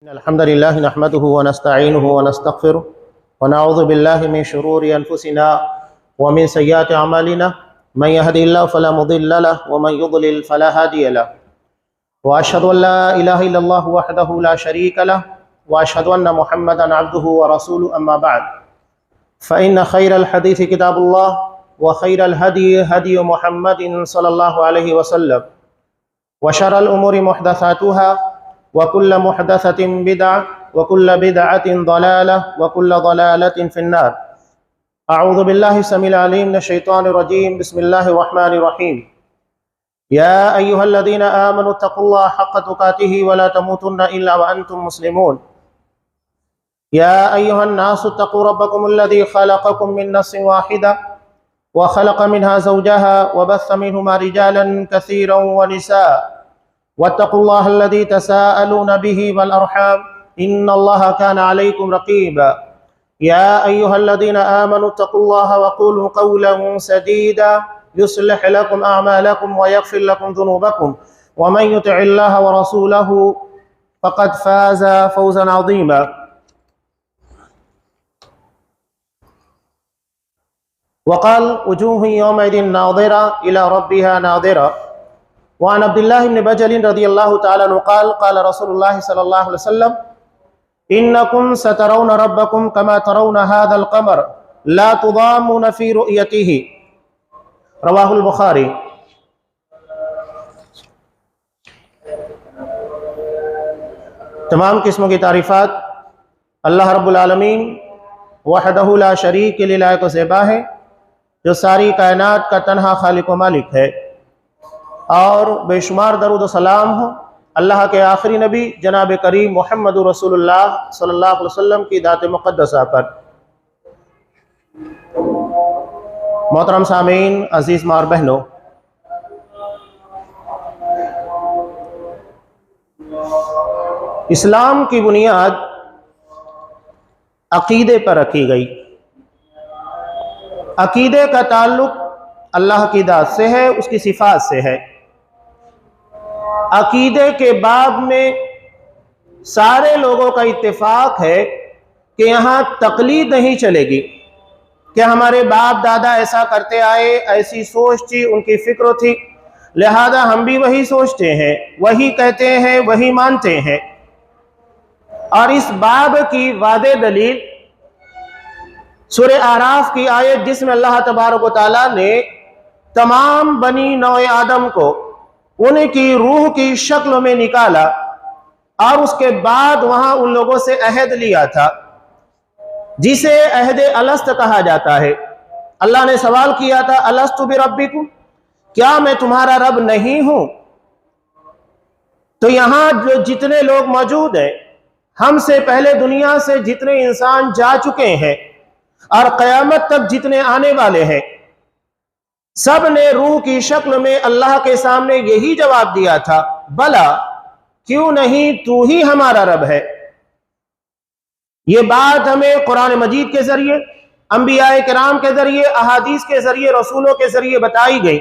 الحمد لله نحمده ونستعينه ونستغفره ونعوذ بالله من شرور أنفسنا ومن سيئات أعمالنا من يهدي الله فلا مضل له ومن يضلل فلا هادي له وأشهد أن لا إله إلا الله وحده لا شريك له وأشهد أن محمدا عبده ورسوله أما بعد فإن خير الحديث كتاب الله وخير الهدي هدي محمد صلى الله عليه وسلم وشر الأمور محدثاتها وكل محدثة بدعة وكل بدعة ضلالة وكل ضلالة في النار. أعوذ بالله السميع العليم من الشيطان الرجيم. بسم الله الرحمن الرحيم. يا أيها الذين آمنوا اتقوا الله حق تقاته ولا تموتن إلا وأنتم مسلمون. يا أيها الناس اتقوا ربكم الذي خلقكم من نفس واحدة وخلق منها زوجها وبث منهما رجالا كثيرا ونساء واتقوا الله الذي تساءلون به والأرحام إن الله كان عليكم رقيبا. يا أيها الذين آمنوا اتقوا الله وقولوا قولا سديدا يصلح لكم أعمالكم ويغفر لكم ذنوبكم ومن يطع الله ورسوله فقد فاز فوزا عظيما. وقال وجوه يومئذ ناظرة إلى ربها ناظرة. وعن عبد الله بن بجل رضي الله تعالى عنه قال قال رسول الله صلى الله عليه وسلم إنكم سترون ربكم كما ترون هذا القمر لا تضامون في رؤيته. رواہ البخاری. تمام قسموں کی تعریفات اللہ رب العالمین وحدہ لا شریک کے لیے لائق و زیبا ہے، جو ساری کائنات کا تنہا خالق و مالک ہے، اور بے شمار درود و سلام ہو اللہ کے آخری نبی جناب کریم محمد رسول اللہ صلی اللہ علیہ وسلم کی ذات مقدسہ پر. محترم سامعین، عزیز ماں اور بہنوں، اسلام کی بنیاد عقیدے پر رکھی گئی. عقیدے کا تعلق اللہ کی ذات سے ہے، اس کی صفات سے ہے. عقیدے کے باب میں سارے لوگوں کا اتفاق ہے کہ یہاں تقلید نہیں چلے گی کہ ہمارے باپ دادا ایسا کرتے آئے، ایسی سوچ تھی، ان کی فکر تھی، لہذا ہم بھی وہی سوچتے ہیں، وہی کہتے ہیں، وہی مانتے ہیں. اور اس باب کی واضح دلیل سورہ اعراف کی آیت، جس میں اللہ تبارک و تعالیٰ نے تمام بنی نوع آدم کو ان کی روح کی شکل میں نکالا اور اس کے بعد وہاں ان لوگوں سے عہد لیا تھا، جسے عہد الست کہا جاتا ہے. اللہ نے سوال کیا تھا الست بربکم، کیا میں تمہارا رب نہیں ہوں؟ تو یہاں جو جتنے لوگ موجود ہیں، ہم سے پہلے دنیا سے جتنے انسان جا چکے ہیں اور قیامت تک جتنے آنے والے ہیں، سب نے روح کی شکل میں اللہ کے سامنے یہی جواب دیا تھا بلا، کیوں نہیں، تو ہی ہمارا رب ہے. یہ بات ہمیں قرآن مجید کے ذریعے، انبیاء کرام کے ذریعے، احادیث کے ذریعے، رسولوں کے ذریعے بتائی گئی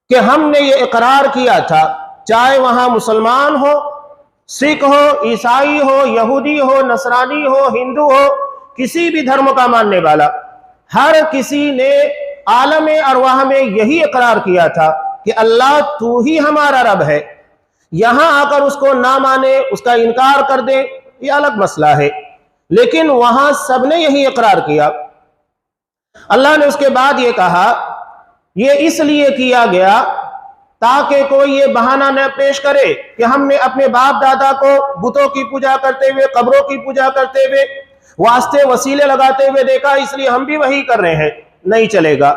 کہ ہم نے یہ اقرار کیا تھا، چاہے وہاں مسلمان ہو، سکھ ہو، عیسائی ہو، یہودی ہو، نصرانی ہو، ہندو ہو، کسی بھی دھرم کا ماننے والا، ہر کسی نے عالم ارواح میں یہی اقرار کیا تھا کہ اللہ تو ہی ہمارا رب ہے. یہاں آ کر اس کو نہ مانے، اس کا انکار کر دے، یہ الگ مسئلہ ہے، لیکن وہاں سب نے یہی اقرار کیا. اللہ نے اس کے بعد یہ کہا، یہ اس لیے کیا گیا تاکہ کوئی یہ بہانہ نہ پیش کرے کہ ہم نے اپنے باپ دادا کو بتوں کی پوجا کرتے ہوئے، قبروں کی پوجا کرتے ہوئے، واسطے وسیلے لگاتے ہوئے دیکھا، اس لیے ہم بھی وہی کر رہے ہیں. نہیں چلے گا.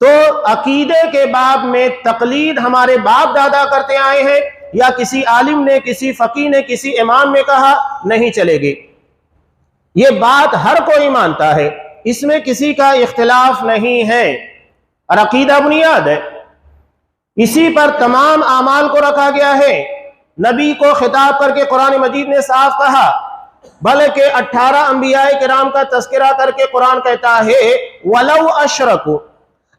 تو عقیدے کے باب میں تقلید ہمارے باپ دادا کرتے آئے ہیں یا کسی عالم نے، کسی فقیہ نے، کسی امام نے کہا، نہیں چلے گی. یہ بات ہر کوئی مانتا ہے، اس میں کسی کا اختلاف نہیں ہے، اور عقیدہ بنیاد ہے. اسی پر تمام اعمال کو رکھا گیا ہے. نبی کو خطاب کر کے قرآن مجید نے صاف کہا، بلکہ 18 انبیاء کرام کا تذکرہ کر کے قرآن کہتا ہے وَلَوْ أَشْرَكُوا،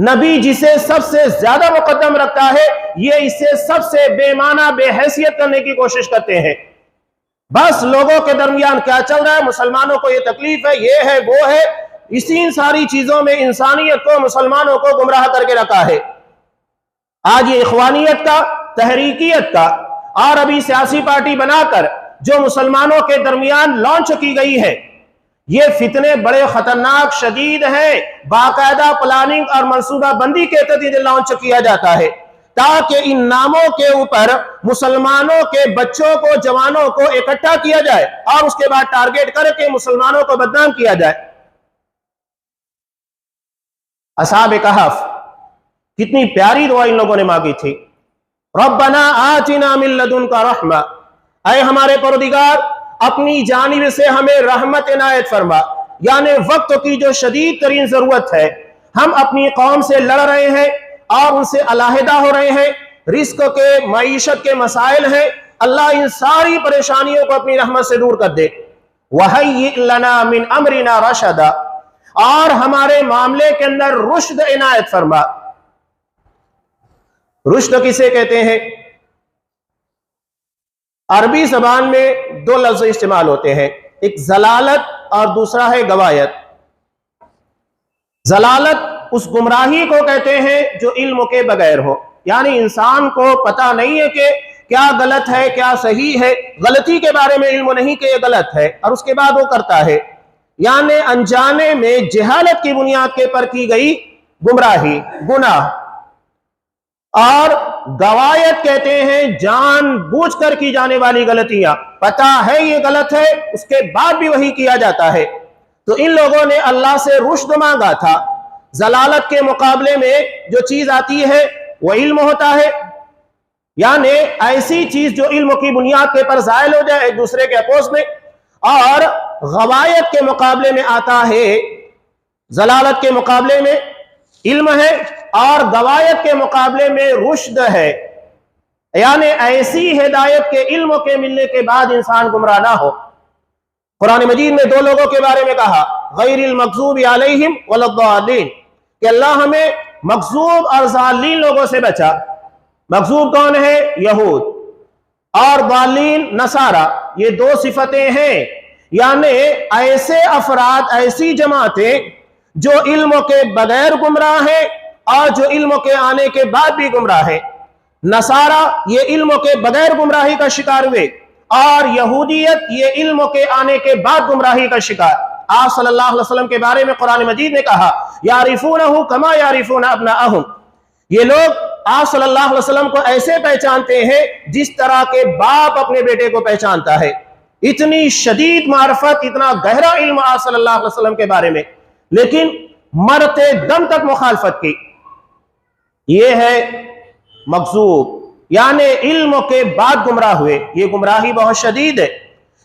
نبی جسے سب سے زیادہ مقدم رکھتا ہے، یہ اسے سب سے بے معنی بے حیثیت کرنے کی کوشش کرتے ہیں۔ بس لوگوں کے درمیان کیا چل رہا ہے، مسلمانوں کو یہ تکلیف ہے، یہ ہے وہ ہے، اسی ساری چیزوں میں انسانیت کو، مسلمانوں کو گمراہ کر کے رکھا ہے۔ آج یہ اخوانیت کا، تحریکیت کا اور ابھی سیاسی پارٹی بنا کر جو مسلمانوں کے درمیان لانچ کی گئی ہے، یہ فتنے بڑے خطرناک شدید ہیں۔ باقاعدہ پلاننگ اور منصوبہ بندی کے تحت لانچ کیا جاتا ہے تاکہ ان ناموں کے اوپر مسلمانوں کے بچوں کو، جوانوں کو اکٹھا کیا جائے اور اس کے بعد ٹارگیٹ کر کے مسلمانوں کو بدنام کیا جائے۔ اصحاب کہف، کتنی پیاری دعا ان لوگوں نے مانگی تھی، ربنا آتنا من لدنک رحمہ، اے ہمارے پروردگار اپنی جانب سے ہمیں رحمت عنایت فرما۔ یعنی وقت کی جو شدید ترین ضرورت ہے، ہم اپنی قوم سے لڑ رہے ہیں اور ان سے علیحدہ ہو رہے ہیں، رزق کے، معیشت کے مسائل ہیں، اللہ ان ساری پریشانیوں کو اپنی رحمت سے دور کر دے۔ وَهَيِّئْ لَنَا مِنْ أَمْرِنَا رَشَدًا، اور ہمارے معاملے کے اندر رشد عنایت فرما۔ رشد کسے کہتے ہیں؟ عربی زبان میں دو لفظ استعمال ہوتے ہیں، ایک ضلالت اور دوسرا ہے غوایت۔ ضلالت اس گمراہی کو کہتے ہیں جو علم کے بغیر ہو، یعنی انسان کو پتہ نہیں ہے کہ کیا غلط ہے کیا صحیح ہے، غلطی کے بارے میں علم نہیں کہ یہ غلط ہے، اور اس کے بعد وہ کرتا ہے، یعنی انجانے میں جہالت کی بنیاد کے پر کی گئی گمراہی، گناہ۔ اور غوایت کہتے ہیں جان بوجھ کر کی جانے والی غلطیاں، پتہ ہے یہ غلط ہے اس کے بعد بھی وہی کیا جاتا ہے۔ تو ان لوگوں نے اللہ سے رشد مانگا تھا۔ ضلالت کے مقابلے میں جو چیز آتی ہے وہ علم ہوتا ہے، یعنی ایسی چیز جو علم کی بنیاد کے پر زائل ہو جائے، ایک دوسرے کے اپوز میں۔ اور غوایت کے مقابلے میں آتا ہے، ضلالت کے مقابلے میں علم ہے اور غوایت کے مقابلے میں رشد ہے، یعنی ایسی ہدایت کے علم کے ملنے کے بعد انسان گمراہ نہ ہو۔ قرآن مجید میں دو لوگوں کے بارے میں کہا، غیر المغضوب علیہم ولا الضالین، کہ اللہ ہمیں مغضوب اور ضالین لوگوں سے بچا۔ مغضوب کون ہے؟ یہود، اور ضالین نصارہ، یہ دو صفتیں ہیں، یعنی ایسے افراد، ایسی جماعتیں جو علم کے بغیر گمراہ ہیں اور جو علم کے آنے کے بعد بھی گمراہ ہیں۔ نصارہ یہ علم کے بغیر گمراہی کا شکار ہوئے، اور یہودیت یہ علم کے آنے کے بعد گمراہی کا شکار۔ آپ صلی اللہ علیہ وسلم کے بارے میں قرآن مجید نے کہا، یعرفونہ کما یعرفون ابناءہم، یہ لوگ آپ صلی اللہ علیہ وسلم کو ایسے پہچانتے ہیں جس طرح کے باپ اپنے بیٹے کو پہچانتا ہے۔ اتنی شدید معرفت، اتنا گہرا علم آپ صلی اللہ علیہ وسلم کے بارے میں، لیکن مرتے دم تک مخالفت کی۔ یہ ہے مغضوب، یعنی علم کے بعد گمراہ ہوئے۔ یہ گمراہی بہت شدید ہے۔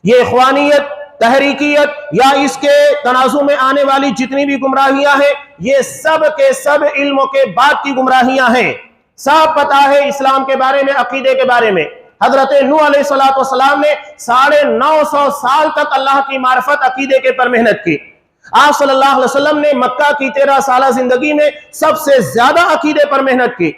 یہ اخوانیت، تحریکیت یا اس کے تنازع میں آنے والی جتنی بھی گمراہیاں ہیں، یہ سب کے سب علم کے بعد کی گمراہیاں ہیں۔ سب پتہ ہے اسلام کے بارے میں، عقیدے کے بارے میں۔ حضرت نوح علیہ السلام نے 950 سال تک اللہ کی معرفت، عقیدے کے پر محنت کی۔ آپ صلی اللہ علیہ وسلم نے مکہ کی 13 سالہ زندگی میں سب سے زیادہ عقیدے پر محنت کی،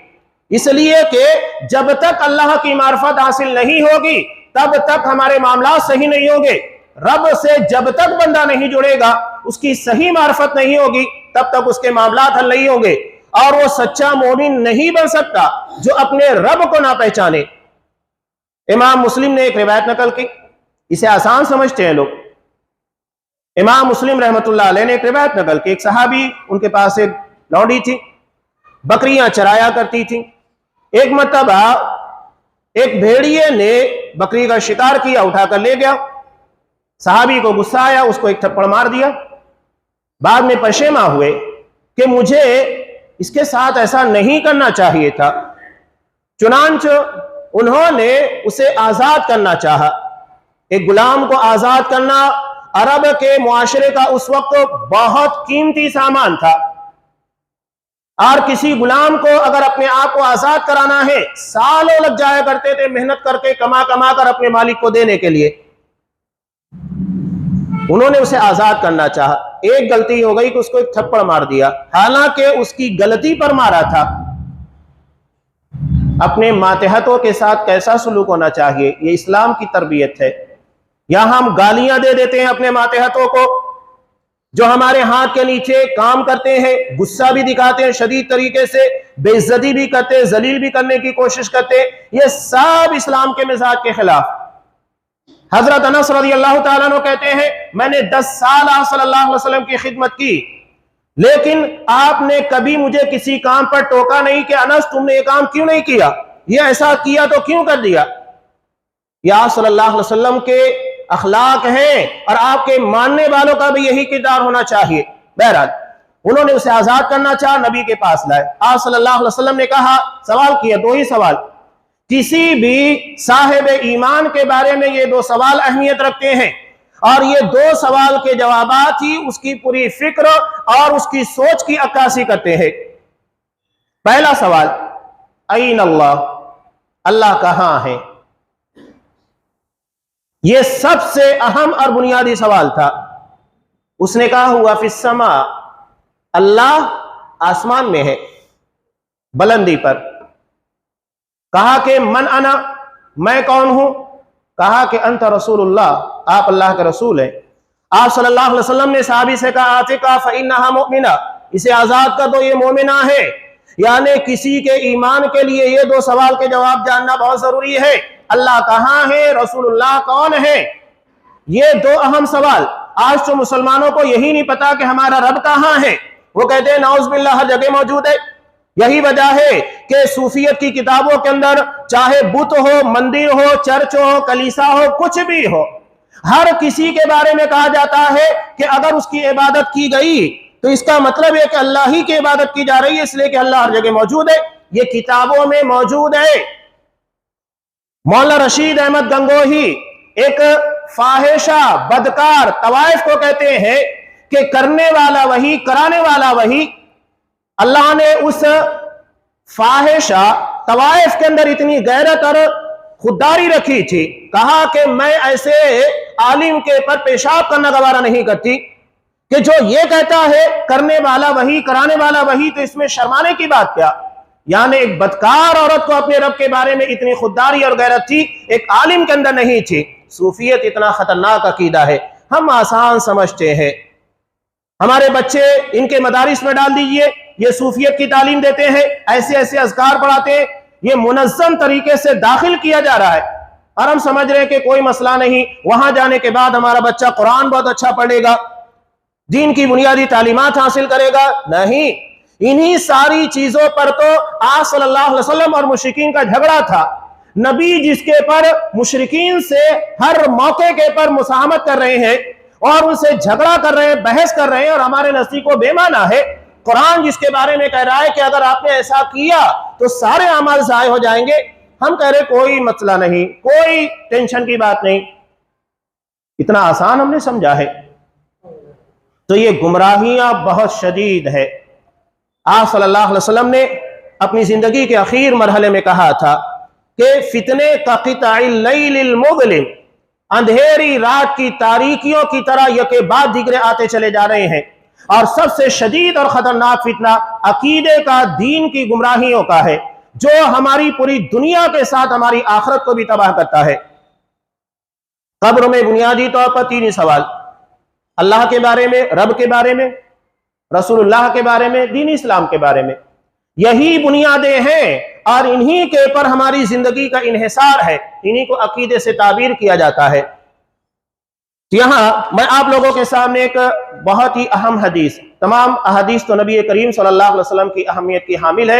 اس لیے کہ جب تک اللہ کی معرفت حاصل نہیں ہوگی تب تک ہمارے معاملات صحیح نہیں ہوں گے۔ رب سے جب تک بندہ نہیں جڑے گا، اس کی صحیح معرفت نہیں ہوگی، تب تک اس کے معاملات حل نہیں ہوں گے، اور وہ سچا مومن نہیں بن سکتا جو اپنے رب کو نہ پہچانے۔ امام مسلم نے ایک روایت نقل کی، اسے آسان سمجھتے ہیں لوگ۔ امام مسلم رحمۃ اللہ علیہ نے ایک روایت نقل کی، ایک صحابی، ان کے پاس ایک لونڈی تھی، بکریاں چرایا کرتی تھی۔ ایک مرتبہ ایک بھیڑیے نے بکری کا شکار کیا، اٹھا کر لے گیا۔ صحابی کو غصہ آیا، اس کو ایک تھپڑ مار دیا۔ بعد میں پشیماں ہوئے کہ مجھے اس کے ساتھ ایسا نہیں کرنا چاہیے تھا، چنانچہ انہوں نے اسے آزاد کرنا چاہا۔ ایک غلام کو آزاد کرنا عرب کے معاشرے کا اس وقت بہت قیمتی سامان تھا، اور کسی غلام کو اگر اپنے آپ کو آزاد کرانا ہے، سالوں لگ جایا کرتے تھے محنت کر کے، کما کر اپنے مالک کو دینے کے لیے۔ انہوں نے اسے آزاد کرنا چاہا، ایک غلطی ہو گئی کہ اس کو ایک تھپڑ مار دیا، حالانکہ اس کی غلطی پر مارا تھا۔ اپنے ماتحتوں کے ساتھ کیسا سلوک ہونا چاہیے، یہ اسلام کی تربیت ہے۔ یہاں ہم گالیاں دے دیتے ہیں اپنے ماتحتوں کو، جو ہمارے ہاتھ کے نیچے کام کرتے ہیں، غصہ بھی دکھاتے ہیں شدید طریقے سے، بے عزتی بھی کرتے ہیں، ذلیل بھی کرنے کی کوشش کرتے ہیں، یہ سب اسلام کے مزاج کے خلاف۔ حضرت انس رضی اللہ تعالیٰ عنہ کہتے ہیں میں نے 10 سال آپ صلی اللہ علیہ وسلم کی خدمت کی، لیکن آپ نے کبھی مجھے کسی کام پر ٹوکا نہیں کہ انس تم نے یہ کام کیوں نہیں کیا، یہ ایسا کیا تو کیوں کر دیا۔ یہ آپ صلی اللہ علیہ وسلم کے اخلاق ہیں، اور آپ کے ماننے والوں کا بھی یہی کردار ہونا چاہیے۔ بہرحال انہوں نے اسے آزاد کرنا چاہا، نبی کے پاس لائے، آپ صلی اللہ علیہ وسلم نے کہا، سوال کیا، 2 ہی سوال، کسی بھی صاحب ایمان کے بارے میں یہ 2 سوال اہمیت رکھتے ہیں، اور یہ 2 سوال کے جوابات ہی اس کی پوری فکر اور اس کی سوچ کی عکاسی کرتے ہیں۔ پہلا سوال، این اللہ، اللہ کہاں ہے؟ یہ سب سے اہم اور بنیادی سوال تھا۔ اس نے کہا ہوا فی السماء، اللہ آسمان میں ہے، بلندی پر۔ کہا کہ من انا، میں کون ہوں؟ کہا کہ انت رسول اللہ، آپ اللہ کے رسول ہیں۔ آپ صلی اللہ علیہ وسلم نے صحابی سے کہا آتقا فإنہا مؤمنہ، اسے آزاد کر دو، یہ مومنہ ہے۔ یعنی کسی کے ایمان کے لیے یہ 2 سوال کے جواب جاننا بہت ضروری ہے، اللہ کہاں ہے، رسول اللہ کون ہے۔ یہ 2 اہم سوال۔ آج تو مسلمانوں کو یہی نہیں پتا کہ ہمارا رب کہاں ہے، وہ کہتے ہیں نعوذ باللہ ہر جگہ موجود ہے۔ یہی وجہ ہے کہ صوفیت کی کتابوں کے اندر چاہے بت ہو، مندر ہو، چرچ ہو، کلیسا ہو، کچھ بھی ہو، ہر کسی کے بارے میں کہا جاتا ہے کہ اگر اس کی عبادت کی گئی تو اس کا مطلب ہے کہ اللہ ہی کی عبادت کی جا رہی ہے، اس لیے کہ اللہ ہر جگہ موجود ہے۔ یہ کتابوں میں موجود ہے۔ مولانا رشید احمد گنگوہی ایک فاحشہ بدکار طوائف کو کہتے ہیں کہ کرنے والا وہی، کرانے والا وہی۔ اللہ نے اس فاحشہ طوائف کے اندر اتنی غیرت اور خودداری رکھی تھی، کہا کہ میں ایسے عالم کے پر پیشاب کرنا گوارا نہیں کرتی کہ جو یہ کہتا ہے کرنے والا وہی، کرانے والا وہی، تو اس میں شرمانے کی بات کیا۔ یعنی ایک بدکار عورت کو اپنے رب کے بارے میں اتنی خودداری اور غیرت تھی، ایک عالم کے اندر نہیں تھی۔ صوفیت اتنا خطرناک عقیدہ ہے، ہم آسان سمجھتے ہیں۔ ہمارے بچے ان کے مدارس میں ڈال دیجئے، یہ صوفیت کی تعلیم دیتے ہیں، ایسے ایسے اذکار پڑھاتے ہیں، یہ منظم طریقے سے داخل کیا جا رہا ہے، اور ہم سمجھ رہے ہیں کہ کوئی مسئلہ نہیں، وہاں جانے کے بعد ہمارا بچہ قرآن بہت اچھا پڑھے گا، دین کی بنیادی تعلیمات حاصل کرے گا۔ نہیں، انہی ساری چیزوں پر تو آپ صلی اللہ علیہ وسلم اور مشرکین کا جھگڑا تھا۔ نبی جس کے پر مشرکین سے ہر موقع کے پر مساہمت کر رہے ہیں اور ان سے جھگڑا کر رہے ہیں، بحث کر رہے ہیں، اور ہمارے نزدیک وہ بے معنی ہے۔ قرآن جس کے بارے میں کہہ رہا ہے کہ اگر آپ نے ایسا کیا تو سارے اعمال ضائع ہو جائیں گے، ہم کہہ رہے کوئی مسئلہ نہیں، کوئی ٹینشن کی بات نہیں۔ اتنا آسان ہم نے سمجھا ہے۔ تو یہ گمراہیاں بہت شدید ہے۔ آپ صلی اللہ علیہ وسلم نے اپنی زندگی کے اخیر مرحلے میں کہا تھا کہ فتنے کا قطع اللیل المظلم، اندھیری رات کی تاریکیوں کی طرح یکے بعد دیگرے آتے چلے جا رہے ہیں، اور سب سے شدید اور خطرناک فتنہ عقیدے کا، دین کی گمراہیوں کا ہے، جو ہماری پوری دنیا کے ساتھ ہماری آخرت کو بھی تباہ کرتا ہے۔ قبر میں بنیادی طور پر 3 ہی سوال، اللہ کے بارے میں، رب کے بارے میں، رسول اللہ کے بارے میں، دین اسلام کے بارے میں۔ یہی بنیادیں ہیں، اور انہی کے پر ہماری زندگی کا انحصار ہے، انہی کو عقیدے سے تعبیر کیا جاتا ہے۔ یہاں میں آپ لوگوں کے سامنے ایک بہت ہی اہم حدیث، تمام احادیث تو نبی کریم صلی اللہ علیہ وسلم کی اہمیت کی حامل ہے،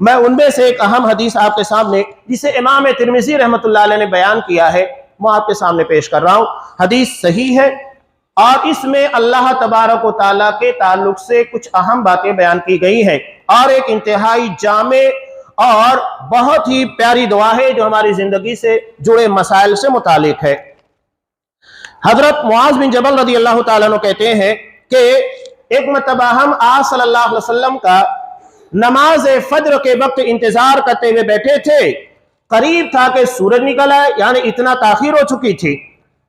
میں ان میں سے ایک اہم حدیث آپ کے سامنے، جسے امام ترمذی رحمۃ اللہ علیہ نے بیان کیا ہے، وہ آپ کے سامنے پیش کر رہا ہوں۔ حدیث صحیح ہے، اور اس میں اللہ تبارک و تعالیٰ کے تعلق سے کچھ اہم باتیں بیان کی گئی ہیں، اور ایک انتہائی جامع اور بہت ہی پیاری دعا ہے جو ہماری زندگی سے جڑے مسائل سے متعلق ہے۔ حضرت معاذ بن جبل رضی اللہ تعالیٰ عنہ کہتے ہیں کہ ایک مرتبہ ہم آپ صلی اللہ علیہ وسلم کا نماز فجر کے وقت انتظار کرتے ہوئے بیٹھے تھے، قریب تھا کہ سورج نکل آئے، یعنی اتنا تاخیر ہو چکی تھی۔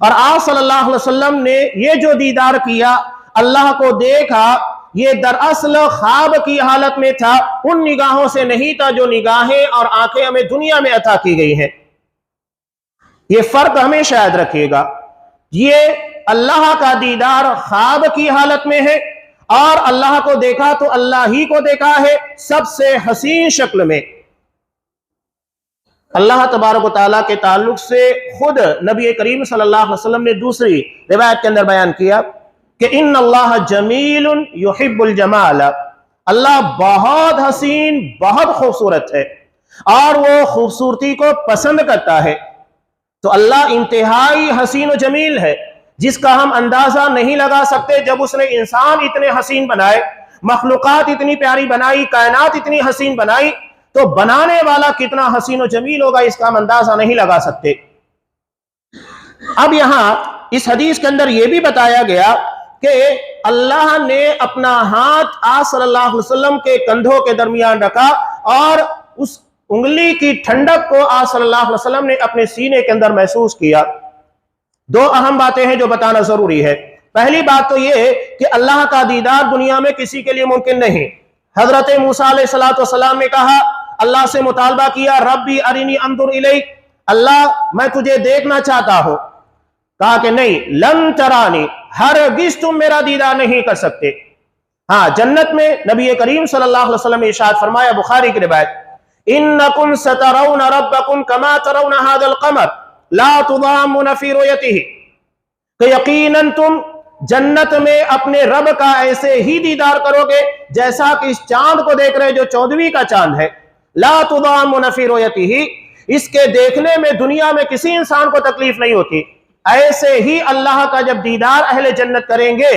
اور آپ صلی اللہ علیہ وسلم نے یہ جو دیدار کیا، اللہ کو دیکھا، یہ دراصل خواب کی حالت میں تھا، ان نگاہوں سے نہیں تھا جو نگاہیں اور آنکھیں ہمیں دنیا میں عطا کی گئی ہیں۔ یہ فرق ہمیشہ یاد رکھیے گا، یہ اللہ کا دیدار خواب کی حالت میں ہے، اور اللہ کو دیکھا تو اللہ ہی کو دیکھا ہے سب سے حسین شکل میں۔ اللہ تبارک و تعالیٰ کے تعلق سے خود نبی کریم صلی اللہ علیہ وسلم نے دوسری روایت کے اندر بیان کیا کہ ان اللہ جمیل یحب الجمال، اللہ بہت حسین، بہت خوبصورت ہے اور وہ خوبصورتی کو پسند کرتا ہے۔ تو اللہ انتہائی حسین و جمیل ہے، جس کا ہم اندازہ نہیں لگا سکتے۔ جب اس نے انسان اتنے حسین بنائے، مخلوقات اتنی پیاری بنائی، کائنات اتنی حسین بنائی، تو بنانے والا کتنا حسین و جمیل ہوگا اس کا ہم اندازہ نہیں لگا سکتے۔ اب یہاں اس حدیث کے اندر یہ بھی بتایا گیا کہ اللہ نے اپنا ہاتھ آپ صلی اللہ علیہ وسلم کے کندھوں کے درمیان رکھا اور اس انگلی کی ٹھنڈک کو آپ صلی اللہ علیہ وسلم نے اپنے سینے کے اندر محسوس کیا۔ دو اہم باتیں ہیں جو بتانا ضروری ہے۔ پہلی بات تو یہ کہ اللہ کا دیدار دنیا میں کسی کے لیے ممکن نہیں۔ حضرت موسیٰ علیہ السلام نے کہا، اللہ سے مطالبہ کیا، ربی ارنی انظر الیک، اللہ میں تجھے دیکھنا چاہتا ہوں۔ کہا کہ نہیں، لن ترانی، ہرگز تم میرا دیدار نہیں کر سکتے۔ ہاں، جنت میں نبی کریم صلی اللہ علیہ وسلم نے ارشاد فرمایا، بخاری کی روایت، انکم سترون ربکم کما ترون ھذا القمر لا تضامون فی رؤیتہ، کہ یقیناً تم جنت میں اپنے رب کا ایسے ہی دیدار کرو گے جیسا کہ اس چاند کو دیکھ رہے جو 14ویں کا چاند ہے۔ لا تضامون فی رؤیتہ، اس کے دیکھنے میں دنیا میں کسی انسان کو تکلیف نہیں ہوتی۔ ایسے ہی اللہ کا جب دیدار اہل جنت کریں گے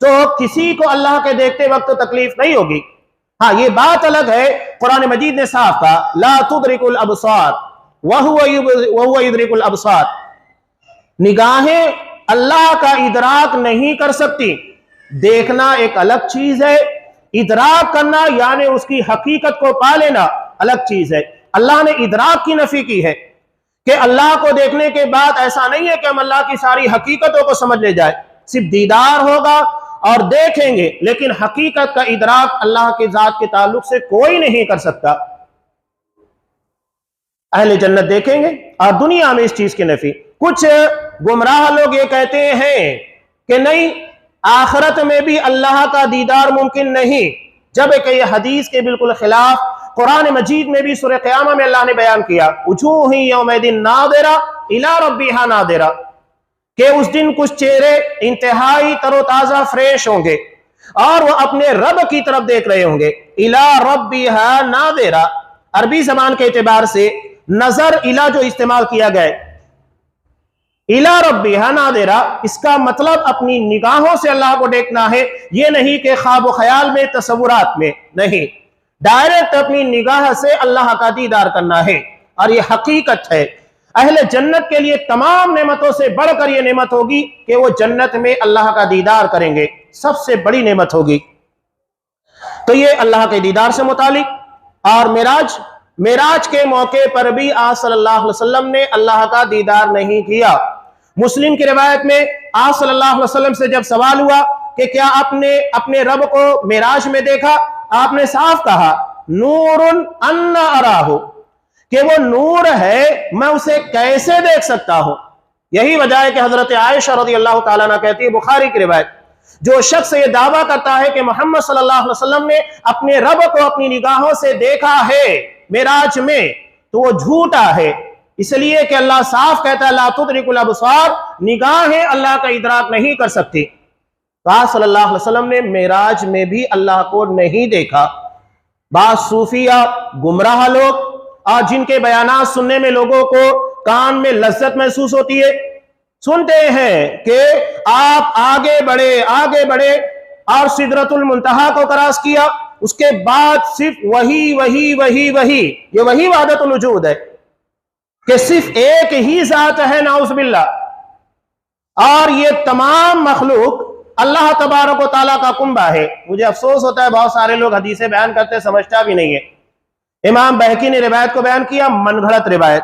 تو کسی کو اللہ کے دیکھتے وقت تکلیف نہیں ہوگی۔ ہاں، یہ بات الگ ہے، قرآن مجید نے صاف کہا، لا تدرک الابصار وہو یدرک الابصار، نگاہیں اللہ کا ادراک نہیں کر سکتی۔ دیکھنا ایک الگ چیز ہے، ادراک کرنا یعنی اس کی حقیقت کو پا لینا الگ چیز ہے۔ اللہ نے ادراک کی نفی کی ہے کہ اللہ کو دیکھنے کے بعد ایسا نہیں ہے کہ ہم اللہ کی ساری حقیقتوں کو سمجھ لے جائے، صرف دیدار ہوگا اور دیکھیں گے، لیکن حقیقت کا ادراک اللہ کے ذات کے تعلق سے کوئی نہیں کر سکتا۔ اہل جنت دیکھیں گے اور دنیا میں اس چیز کی نفی۔ کچھ گمراہ لوگ یہ کہتے ہیں کہ نہیں، آخرت میں بھی اللہ کا دیدار ممکن نہیں، جبکہ یہ حدیث کے بالکل خلاف قرآن مجید میں بھی سورہ قیامہ میں اللہ نے بیان کیا، وجوہ یومئذ ناظرہ الی ربہا ناظرہ، کہ اس دن کچھ چہرے انتہائی تر و تازہ فریش ہوں گے اور وہ اپنے رب کی طرف دیکھ رہے ہوں گے۔ الی ربہا ناظرہ، عربی زبان کے اعتبار سے نظر الی جو استعمال کیا گیا، الی ربہا ناظرہ، اس کا مطلب اپنی نگاہوں سے اللہ کو دیکھنا ہے، یہ نہیں کہ خواب و خیال میں، تصورات میں نہیں، ڈائریکٹ اپنی نگاہ سے اللہ کا دیدار کرنا ہے، اور یہ حقیقت ہے۔ اہل جنت کے لیے تمام نعمتوں سے بڑھ کر یہ نعمت ہوگی کہ وہ جنت میں اللہ کا دیدار کریں گے، سب سے بڑی نعمت ہوگی۔ تو یہ اللہ کے دیدار سے متعلق۔ اور معراج کے موقع پر بھی آپ صلی اللہ علیہ وسلم نے اللہ کا دیدار نہیں کیا۔ مسلم کی روایت میں آپ صلی اللہ علیہ وسلم سے جب سوال ہوا کہ کیا آپ نے اپنے رب کو معراج میں دیکھا، آپ نے صاف کہا، نور انا اراہ، کہ وہ نور ہے، میں اسے کیسے دیکھ سکتا ہوں۔ یہی وجہ ہے کہ حضرت عائشہ رضی اللہ تعالیٰ عنہ کہتی ہے، بخاری کی روایت، جو شخص یہ دعویٰ کرتا ہے کہ محمد صلی اللہ علیہ وسلم نے اپنے رب کو اپنی نگاہوں سے دیکھا ہے معراج میں، تو وہ جھوٹا ہے، اس لیے کہ اللہ صاف کہتا ہے، لا تدرک الابصار، نگاہیں اللہ کا ادراک نہیں کر سکتی۔ تو آپ صلی اللہ علیہ وسلم نے معراج میں بھی اللہ کو نہیں دیکھا۔ بعض صوفیہ گمراہ لوگ اور جن کے بیانات سننے میں لوگوں کو کان میں لذت محسوس ہوتی ہے، سنتے ہیں کہ آپ آگے بڑھے اور سدرۃ المنتہا کو کراس کیا، اس کے بعد صرف وہی یہ وہی وحدت الوجود ہے کہ صرف ایک ہی ذات ہے، نعوذ باللہ، اور یہ تمام مخلوق اللہ تبارک و تعالیٰ کا کنبہ ہے۔ مجھے افسوس ہوتا ہے بہت سارے لوگ حدیثیں بیان کرتے سمجھتا بھی نہیں ہے۔ امام بہقی نے روایت کو بیان کیا، من گھڑت روایت۔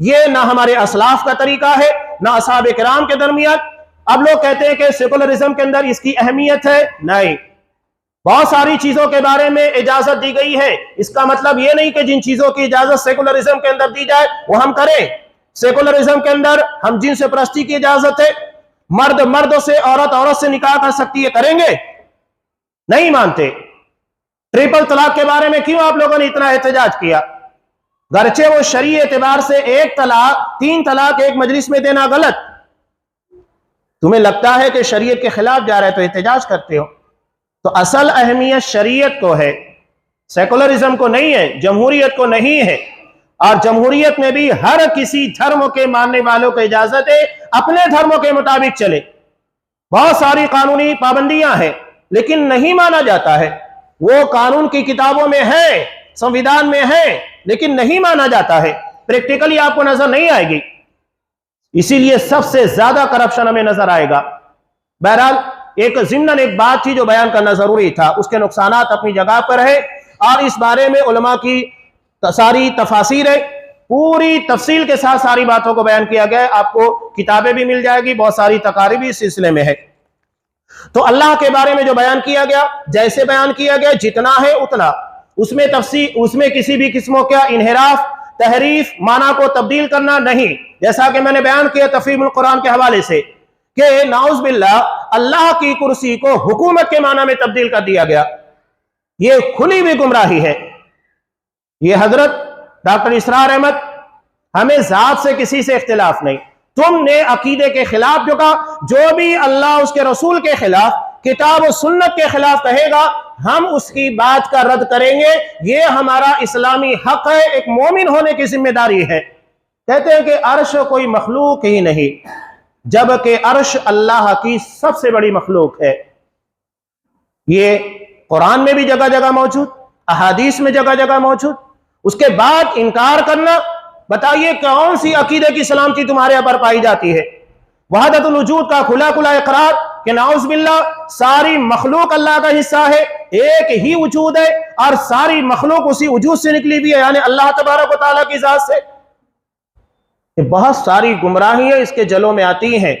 یہ نہ ہمارے اسلاف کا طریقہ ہے نہ اصحاب کرام کے درمیان۔ اب لوگ کہتے ہیں کہ سیکولرزم کے اندر اس کی اہمیت ہے، نہیں، بہت ساری چیزوں کے بارے میں اجازت دی گئی ہے۔ اس کا مطلب یہ نہیں کہ جن چیزوں کی اجازت سیکولرزم کے اندر دی جائے وہ ہم کریں۔ سیکولرزم کے اندر ہم جنس پرستی کی اجازت ہے، مرد مردوں سے، عورت عورت سے نکاح کر سکتی ہے، کریں گے؟ نہیں مانتے۔ ٹرپل طلاق کے بارے میں کیوں آپ لوگوں نے اتنا احتجاج کیا؟ گرچہ وہ شرعی اعتبار سے 1 طلاق 3 طلاق ایک مجلس میں دینا غلط، تمہیں لگتا ہے کہ شریعت کے خلاف جا رہے تو احتجاج کرتے ہو۔ تو اصل اہمیت شریعت کو ہے، سیکولرزم کو نہیں ہے، جمہوریت کو نہیں ہے۔ اور جمہوریت میں بھی ہر کسی دھرم کے ماننے والوں کو اجازت ہے اپنے دھرموں کے مطابق چلے۔ بہت ساری قانونی پابندیاں ہیں لیکن نہیں مانا جاتا ہے، وہ قانون کی کتابوں میں ہے، سنویدھان میں ہے، لیکن نہیں مانا جاتا ہے، پریکٹیکلی آپ کو نظر نہیں آئے گی۔ اسی لیے سب سے زیادہ کرپشن ہمیں نظر آئے گا۔ بہرحال ایک ضمن ایک بات تھی جو بیان کرنا ضروری تھا، اس کے نقصانات اپنی جگہ پر ہے، اور اس بارے میں علماء کی ساری تفاسیر ہے، پوری تفصیل کے ساتھ ساری باتوں کو بیان کیا گیا ہے۔ آپ کو کتابیں بھی مل جائے گی، بہت ساری تقاریر بھی اس سلسلے میں ہے۔ تو اللہ کے بارے میں جو بیان کیا گیا، جیسے بیان کیا گیا جتنا ہے اتنا، اس میں تفصیل، اس میں کسی بھی قسموں کا انحراف، تحریف، معنی کو تبدیل کرنا نہیں۔ جیسا کہ میں نے بیان کیا تفہیم القرآن کے حوالے سے کہ نعوذ باللہ اللہ کی کرسی کو حکومت کے معنی میں تبدیل کر دیا گیا، یہ کھلی ہوئی گمراہی ہے۔ یہ حضرت ڈاکٹر اسرار احمد، ہمیں ذات سے کسی سے اختلاف نہیں، تم نے عقیدے کے خلاف جو کہا، جو بھی اللہ اس کے رسول کے خلاف، کتاب و سنت کے خلاف کہے گا، ہم اس کی بات کا رد کریں گے، یہ ہمارا اسلامی حق ہے، ایک مومن ہونے کی ذمہ داری ہے۔ کہتے ہیں کہ عرش کوئی مخلوق ہی نہیں، جبکہ عرش اللہ کی سب سے بڑی مخلوق ہے۔ یہ قرآن میں بھی جگہ جگہ موجود، احادیث میں جگہ جگہ موجود۔ اس کے بعد انکار کرنا، بتائیے کون سی عقیدے کی سلامتی تمہارے یہاں پر پائی جاتی ہے؟ وحدت الوجود کا کھلا کھلا اقرار کہ نعوذ باللہ ساری مخلوق اللہ کا حصہ ہے، ایک ہی وجود ہے اور ساری مخلوق اسی وجود سے نکلی بھی ہے، یعنی اللہ تبارک و تعالیٰ کی ذات سے۔ بہت ساری گمراہیاں اس کے جلوں میں آتی ہیں،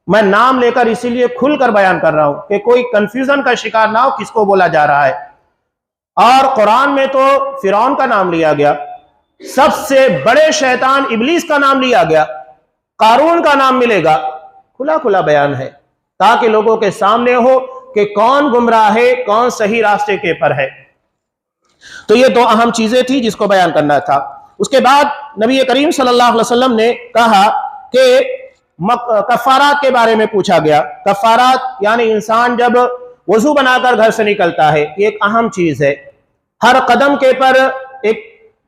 میں نام لے کر اسی لیے کھل کر بیان کر رہا ہوں کہ کوئی کنفیوژن کا شکار نہ ہو کس کو بولا جا رہا ہے۔ اور قرآن میں تو فرعون کا نام لیا گیا، سب سے بڑے شیطان ابلیس کا نام لیا گیا، قارون کا نام ملے گا، کھلا کھلا بیان ہے تاکہ لوگوں کے سامنے ہو کہ کون گمراہ ہے، کون صحیح راستے کے پر ہے۔ تو یہ 2 اہم چیزیں تھی جس کو بیان کرنا تھا۔ اس کے بعد نبی کریم صلی اللہ علیہ وسلم نے کہا کہ کفارات کے بارے میں پوچھا گیا۔ کفارات یعنی انسان جب وضو بنا کر گھر سے نکلتا ہے، یہ ایک اہم چیز ہے، ہر قدم کے پر ایک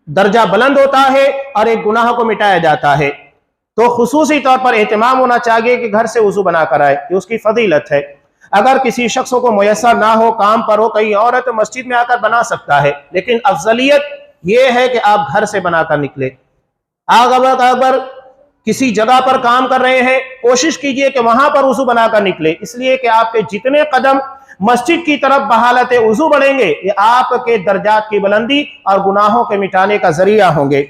درجہ بلند ہوتا ہے اور ایک گناہ کو مٹایا جاتا ہے، تو خصوصی طور پر اہتمام ہونا چاہیے کہ گھر سے وضو بنا کر آئے، یہ اس کی فضیلت ہے۔ اگر کسی شخص کو میسر نہ ہو، کام پر ہو، کہیں اور ہے، تو مسجد میں آ کر بنا سکتا ہے، لیکن افضلیت یہ ہے کہ آپ گھر سے بنا کر نکلے۔ اگر کسی جگہ پر کام کر رہے ہیں، کوشش کیجئے کہ وہاں پر وضو بنا کر نکلے، اس لیے کہ آپ کے جتنے قدم مسجد کی طرف بحالت وضو بڑھیں گے، یہ آپ کے درجات کی بلندی اور گناہوں کے مٹانے کا ذریعہ ہوں گے۔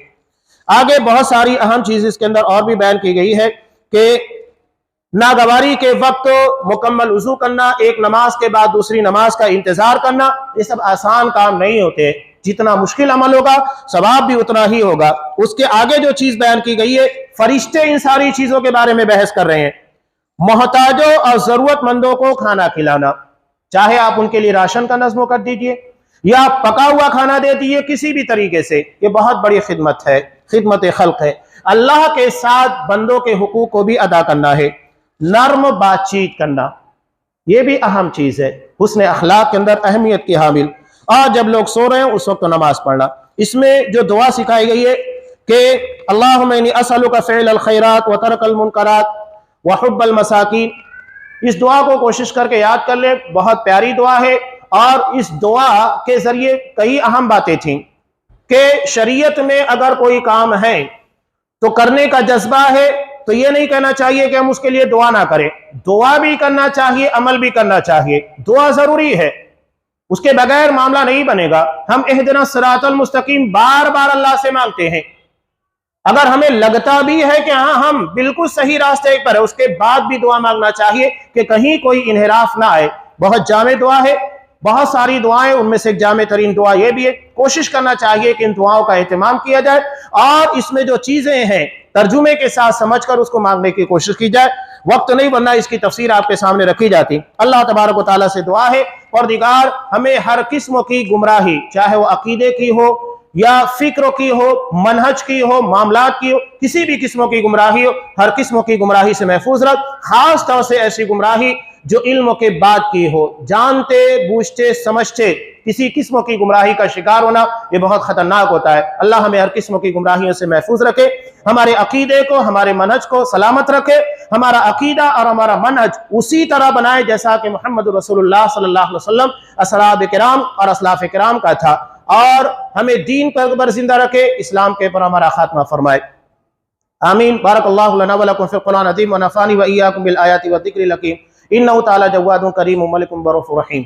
آگے بہت ساری اہم چیز اس کے اندر اور بھی بیان کی گئی ہے کہ ناگواری کے وقت مکمل وضو کرنا، ایک نماز کے بعد دوسری نماز کا انتظار کرنا، یہ سب آسان کام نہیں ہوتے، جتنا مشکل عمل ہوگا ثواب بھی اتنا ہی ہوگا۔ اس کے آگے جو چیز بیان کی گئی ہے، فرشتے ان ساری چیزوں کے بارے میں بحث کر رہے ہیں۔ محتاجوں اور ضرورت مندوں کو کھانا کھلانا، چاہے آپ ان کے لیے راشن کا نظم کر دیجئے یا پکا ہوا کھانا دے دیجئے، کسی بھی طریقے سے، یہ بہت بڑی خدمت ہے، خدمت خلق ہے۔ اللہ کے ساتھ بندوں کے حقوق کو بھی ادا کرنا ہے۔ نرم بات چیت کرنا، یہ بھی اہم چیز ہے، حسن اخلاق کے اندر اہمیت کی حامل۔ اور جب لوگ سو رہے ہیں اس وقت نماز پڑھنا۔ اس میں جو دعا سکھائی گئی ہے کہ اللہم انی اسألک فعل الخیرات وترک المنکرات وحب المساکین، اس دعا کو کوشش کر کے یاد کر لیں، بہت پیاری دعا ہے۔ اور اس دعا کے ذریعے کئی اہم باتیں تھیں کہ شریعت میں اگر کوئی کام ہے تو کرنے کا جذبہ ہے، تو یہ نہیں کہنا چاہیے کہ ہم اس کے لیے دعا نہ کریں، دعا بھی کرنا چاہیے، عمل بھی کرنا چاہیے، دعا ضروری ہے، اس کے بغیر معاملہ نہیں بنے گا۔ ہم اہدنا الصراط المستقیم بار بار اللہ سے مانگتے ہیں، اگر ہمیں لگتا بھی ہے کہ ہاں ہم بالکل صحیح راستے پر ہے، اس کے بعد بھی دعا مانگنا چاہیے کہ کہیں کوئی انحراف نہ آئے۔ بہت جامع دعا ہے، بہت ساری دعائیں، ان میں سے ایک جامع ترین دعا یہ بھی ہے۔ کوشش کرنا چاہیے کہ ان دعاؤں کا اہتمام کیا جائے، اور اس میں جو چیزیں ہیں ترجمے کے ساتھ سمجھ کر اس کو مانگنے کی کوشش کی جائے۔ وقت نہیں، ورنہ اس کی تفسیر آپ کے سامنے رکھی جاتی۔ اللہ تبارک و تعالیٰ سے دعا ہے پروردگار ہمیں ہر قسم کی گمراہی، چاہے وہ عقیدے کی ہو یا فکر کی ہو، منہج کی ہو، معاملات کی ہو، کسی بھی قسم کی گمراہی ہو، ہر قسم کی گمراہی سے محفوظ رکھ۔ خاص طور سے ایسی گمراہی جو علم کے بعد کی ہو، جانتے بوجھتے سمجھتے کسی قسم کی گمراہی کا شکار ہونا یہ بہت خطرناک ہوتا ہے۔ اللہ ہمیں ہر قسم کی گمراہیوں سے محفوظ رکھے، ہمارے عقیدے کو، ہمارے منہج کو سلامت رکھے، ہمارا عقیدہ اور ہمارا منہج اسی طرح بنائے جیسا کہ محمد رسول اللہ صلی اللہ علیہ وسلم، اصحاب کرام اور اسلاف کرام کا تھا، اور ہمیں دین پر زندہ رکھے، اسلام کے پر ہمارا خاتمہ فرمائے۔ آمین۔ بارک اللہ لنا ولکم فی القرآن العظیم ونفعنی وإیاکم بالآیات والذکر الحکیم، انہ تعالی جواد کریم ملک برؤوف رحیم۔